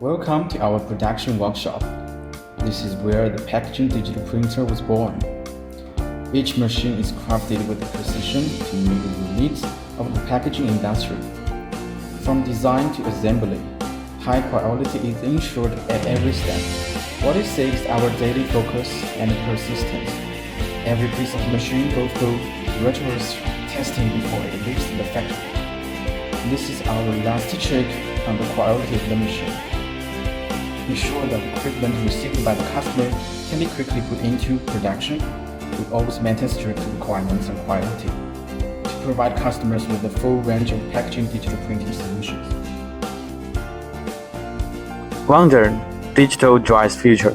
Welcome to our production workshop. This is where the packaging digital printer was born. Each machine is crafted with precision to meet the needs of the packaging industry. From design to assembly, high quality is ensured at every step. What it saves our daily focus and persistence. Every piece of machine goes through rigorous testing before it leaves the factory. This is our last check on the quality of the machine. Ensure that the equipment received by the customer can be quickly put into production. We always maintain strict requirements on quality to provide customers with a full range of packaging digital printing solutions. London Digital drives future.